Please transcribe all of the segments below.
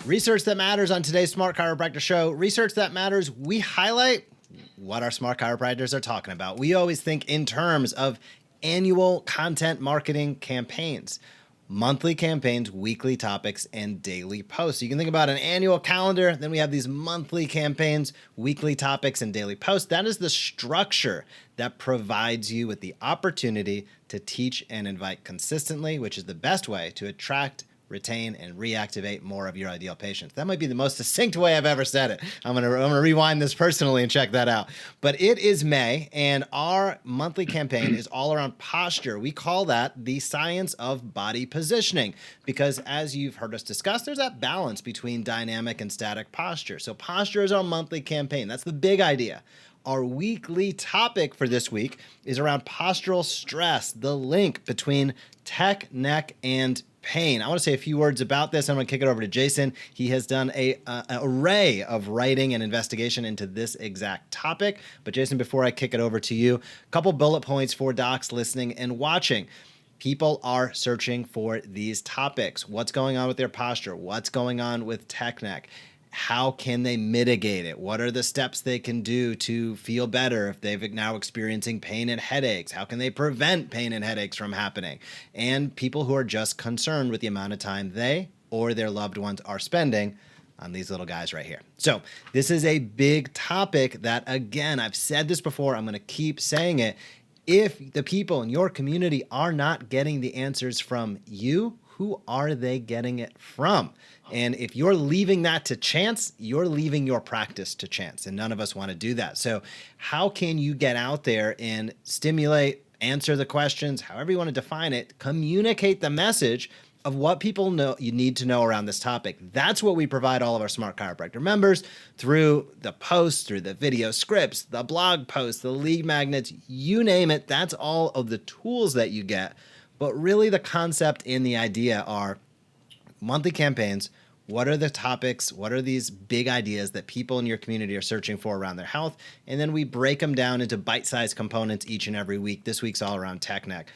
Research that matters on today's Smart Chiropractor show. Research that matters. We highlight what our Smart Chiropractors are talking about. We always think in terms of annual content marketing campaigns, monthly campaigns, weekly topics, and daily posts. So you can think about an annual calendar, then we have these monthly campaigns, weekly topics, and daily posts. That is the structure that provides you with the opportunity to teach and invite consistently, which is the best way to attract, retain, and reactivate more of your ideal patients. That might be the most succinct way I've ever said it. I'm gonna rewind this personally and check that out. But it is May, and our monthly campaign is all around posture. We call that the science of body positioning, because as you've heard us discuss, there's that balance between dynamic and static posture. So posture is our monthly campaign. That's the big idea. Our weekly topic for this week is around postural stress, the link between tech, neck, and pain. I want to say a few words about this. I'm going to kick it over to Jason. He has done an array of writing and investigation into this exact topic. But Jason, before I kick it over to you, a couple bullet points for docs listening and watching. People are searching for these topics. What's going on with their posture? What's going on with tech neck? How can they mitigate it? What are the steps they can do to feel better if they've now experiencing pain and headaches? How can they prevent pain and headaches from happening? And people who are just concerned with the amount of time they or their loved ones are spending on these little guys right here. So this is a big topic that, again, I've said this before, I'm going to keep saying it. If the people in your community are not getting the answers from you, who are they getting it from? And if you're leaving that to chance, you're leaving your practice to chance. And none of us want to do that. So how can you get out there and stimulate, answer the questions, however you want to define it, communicate the message of what people know you need to know around this topic? That's what we provide all of our Smart Chiropractor members through the posts, through the video scripts, the blog posts, the lead magnets, you name it. That's all of the tools that you get. But really the concept and the idea are monthly campaigns. What are the topics? What are these big ideas that people in your community are searching for around their health? And then we break them down into bite-sized components each and every week. This week's all around tech neck.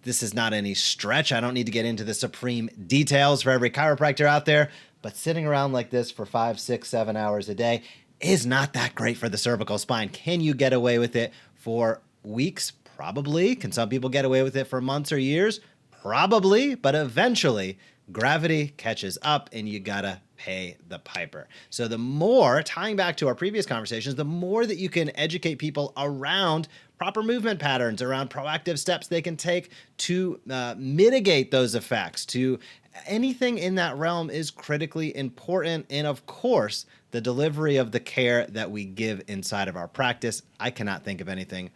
This is not any stretch. I don't need to get into the supreme details for every chiropractor out there, but sitting around like this for 5, 6, 7 hours a day is not that great for the cervical spine. Can you get away with it for weeks? Probably. Can some people get away with it for months or years? Probably, but eventually gravity catches up and you gotta pay the piper. So the more, tying back to our previous conversations, the more that you can educate people around proper movement patterns, around proactive steps they can take to mitigate those effects, to anything in that realm is critically important. And of course, the delivery of the care that we give inside of our practice, I cannot think of anything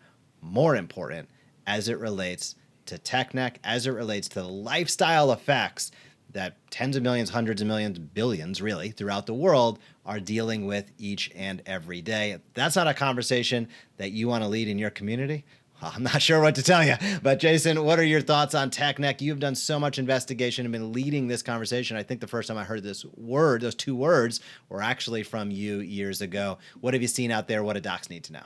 more important as it relates to tech neck, as it relates to the lifestyle effects that tens of millions, hundreds of millions, billions really throughout the world are dealing with each and every day. If that's not a conversation that you want to lead in your community, well, I'm not sure what to tell you. But Jason, what are your thoughts on tech neck? You've done so much investigation and been leading this conversation. I think the first time I heard this word, those two words, were actually from you years ago. What have you seen out there? What do docs need to know?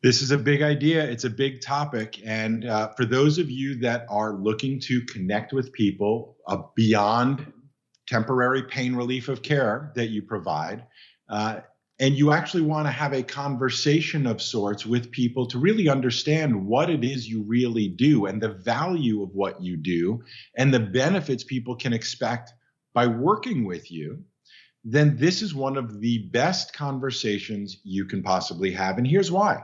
This is a big idea. It's a big topic. And for those of you that are looking to connect with people beyond temporary pain relief of care that you provide, and you actually want to have a conversation of sorts with people to really understand what it is you really do and the value of what you do and the benefits people can expect by working with you, then this is one of the best conversations you can possibly have. And here's why.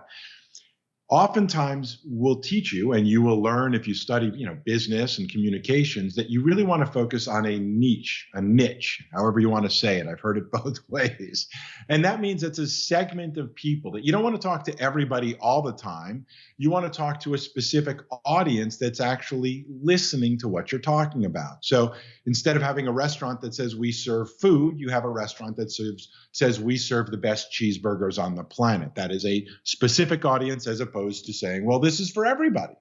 Oftentimes we'll teach you, and you will learn if you study, business and communications, that you really want to focus on a niche, however you want to say it. I've heard it both ways. And that means it's a segment of people that you don't want to talk to everybody all the time. You want to talk to a specific audience that's actually listening to what you're talking about. So instead of having a restaurant that says we serve food, you have a restaurant that says we serve the best cheeseburgers on the planet. That is a specific audience as opposed to saying, well, this is for everybody.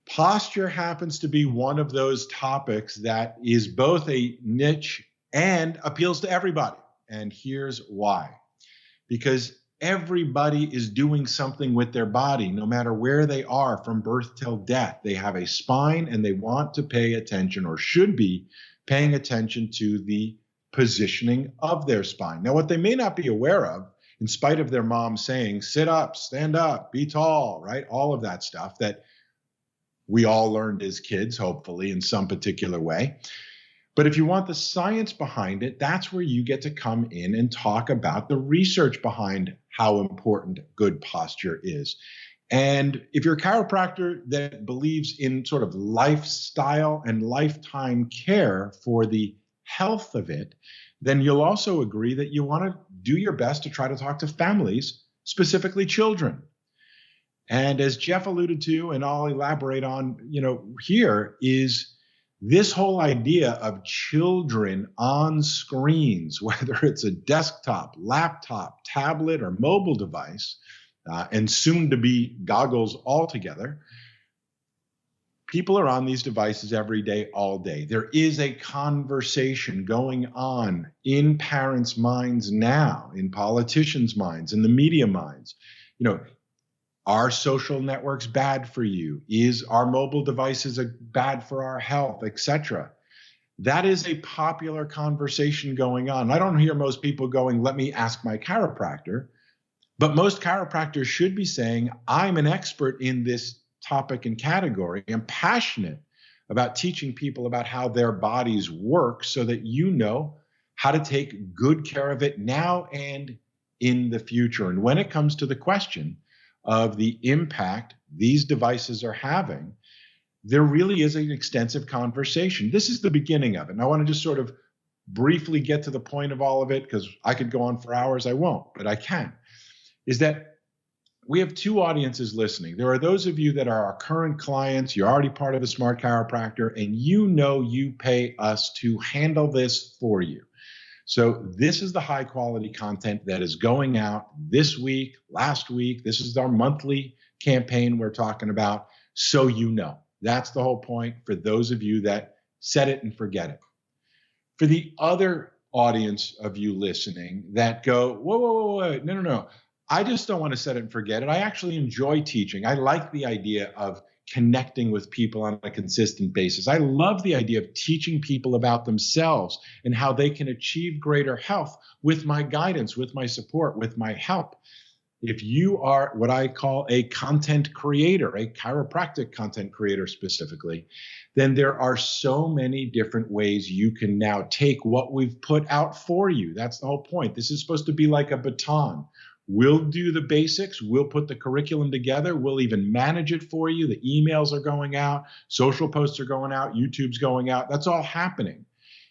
Posture happens to be one of those topics that is both a niche and appeals to everybody. And here's why. Because everybody is doing something with their body, no matter where they are from birth till death. They have a spine and they want to pay attention, or should be paying attention to the positioning of their spine. Now, what they may not be aware of, in spite of their mom saying, sit up, stand up, be tall, right? All of that stuff that we all learned as kids, hopefully, in some particular way. But if you want the science behind it, that's where you get to come in and talk about the research behind how important good posture is. And if you're a chiropractor that believes in sort of lifestyle and lifetime care for the health of it, then you'll also agree that you want to do your best to try to talk to families, specifically children. And as Jeff alluded to, and I'll elaborate on, here, is this whole idea of children on screens, whether it's a desktop, laptop, tablet, or mobile device, and soon to be goggles altogether. People are on these devices every day, all day. There is a conversation going on in parents' minds now, in politicians' minds, in the media minds. Are social networks bad for you? Are mobile devices bad for our health, etc.? That is a popular conversation going on. I don't hear most people going, let me ask my chiropractor. But most chiropractors should be saying, I'm an expert in this topic and category. I'm passionate about teaching people about how their bodies work so that you know how to take good care of it now and in the future. And when it comes to the question of the impact these devices are having, there really is an extensive conversation. This is the beginning of it. And I want to just sort of briefly get to the point of all of it, because I could go on for hours. I won't, but I can. Is that we have two audiences listening. There are those of you that are our current clients. You're already part of the Smart Chiropractor, and you pay us to handle this for you. So this is the high quality content that is going out this week, last week. This is our monthly campaign we're talking about. So that's the whole point for those of you that set it and forget it. For the other audience of you listening that go, whoa, no. I just don't want to set it and forget it. I actually enjoy teaching. I like the idea of connecting with people on a consistent basis. I love the idea of teaching people about themselves and how they can achieve greater health with my guidance, with my support, with my help. If you are what I call a content creator, a chiropractic content creator specifically, then there are so many different ways you can now take what we've put out for you. That's the whole point. This is supposed to be like a baton. We'll do the basics. We'll put the curriculum together. We'll even manage it for you. The emails are going out. Social posts are going out. YouTube's going out. That's all happening.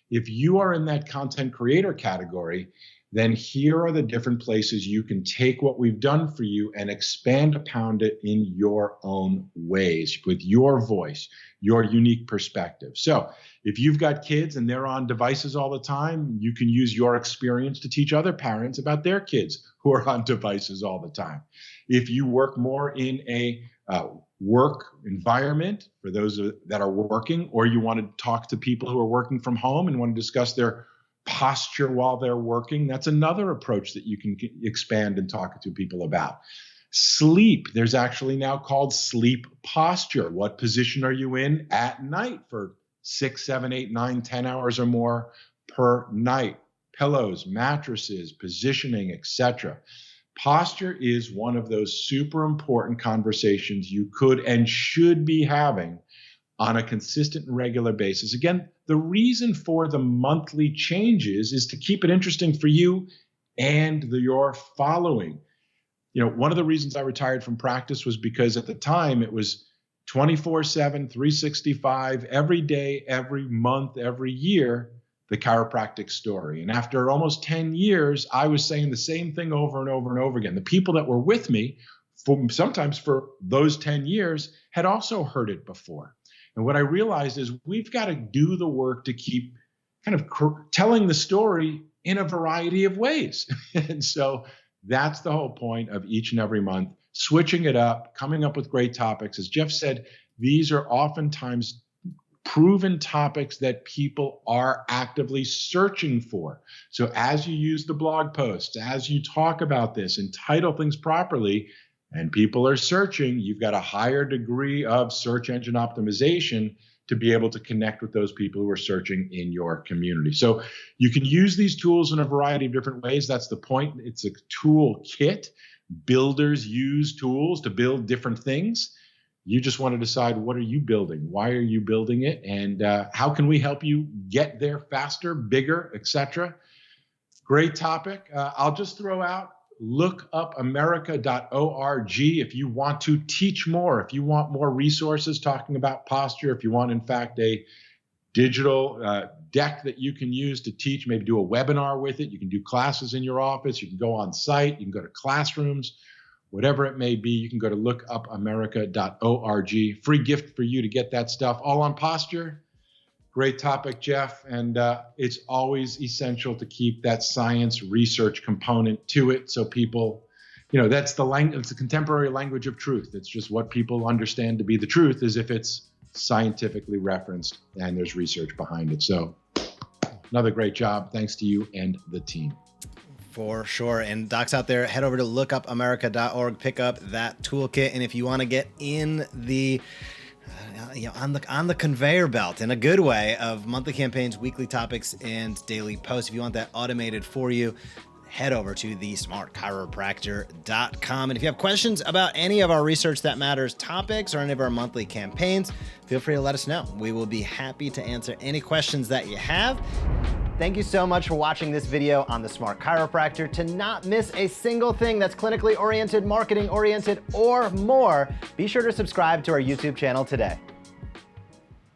If you are in that content creator category, then here are the different places you can take what we've done for you and expand upon it in your own ways, with your voice, your unique perspective. So if you've got kids and they're on devices all the time, you can use your experience to teach other parents about their kids who are on devices all the time. If you work more in a work environment, for those that are working, or you want to talk to people who are working from home and want to discuss their posture while they're working, that's another approach that you can expand and talk to people about. Sleep, there's actually now called sleep posture. What position are you in at night for 6, 7, 8, 9, 10 hours or more per night? Pillows, mattresses, positioning, etc. Posture is one of those super important conversations you could and should be having on a consistent and regular basis. Again, the reason for the monthly changes is to keep it interesting for you and your following. One of the reasons I retired from practice was because at the time it was 24/7, 365, every day, every month, every year, the chiropractic story. And after almost 10 years, I was saying the same thing over and over and over again. The people that were with me, sometimes for those 10 years, had also heard it before. And what I realized is we've got to do the work to keep kind of telling the story in a variety of ways. And so that's the whole point of each and every month, switching it up, coming up with great topics. As Jeff said, these are oftentimes proven topics that people are actively searching for. So as you use the blog posts, as you talk about this and title things properly, and people are searching, you've got a higher degree of search engine optimization to be able to connect with those people who are searching in your community. So you can use these tools in a variety of different ways. That's the point. It's a tool kit. Builders use tools to build different things. You just want to decide, what are you building? Why are you building it? And how can we help you get there faster, bigger, etc.? Great topic. I'll just throw out lookupamerica.org if you want to teach more, if you want more resources talking about posture, if you want, in fact, a digital deck that you can use to teach, maybe do a webinar with it. You can do classes in your office. You can go on site. You can go to classrooms, whatever it may be. You can go to lookupamerica.org. Free gift for you to get that stuff, all on posture. Great topic, Jeff. And it's always essential to keep that science research component to it. So people, that's the language, it's the contemporary language of truth. It's just what people understand to be the truth is if it's scientifically referenced and there's research behind it. So another great job. Thanks to you and the team. For sure. And docs out there, head over to lookupamerica.org, pick up that toolkit. And if you want to get in the on the conveyor belt in a good way of monthly campaigns, weekly topics, and daily posts, if you want that automated for you, head over to the smartchiropractor.com. And if you have questions about any of our Research That Matters topics or any of our monthly campaigns, feel free to let us know. We will be happy to answer any questions that you have. Thank you so much for watching this video on the Smart Chiropractor. To not miss a single thing that's clinically oriented, marketing oriented, or more, be sure to subscribe to our YouTube channel today.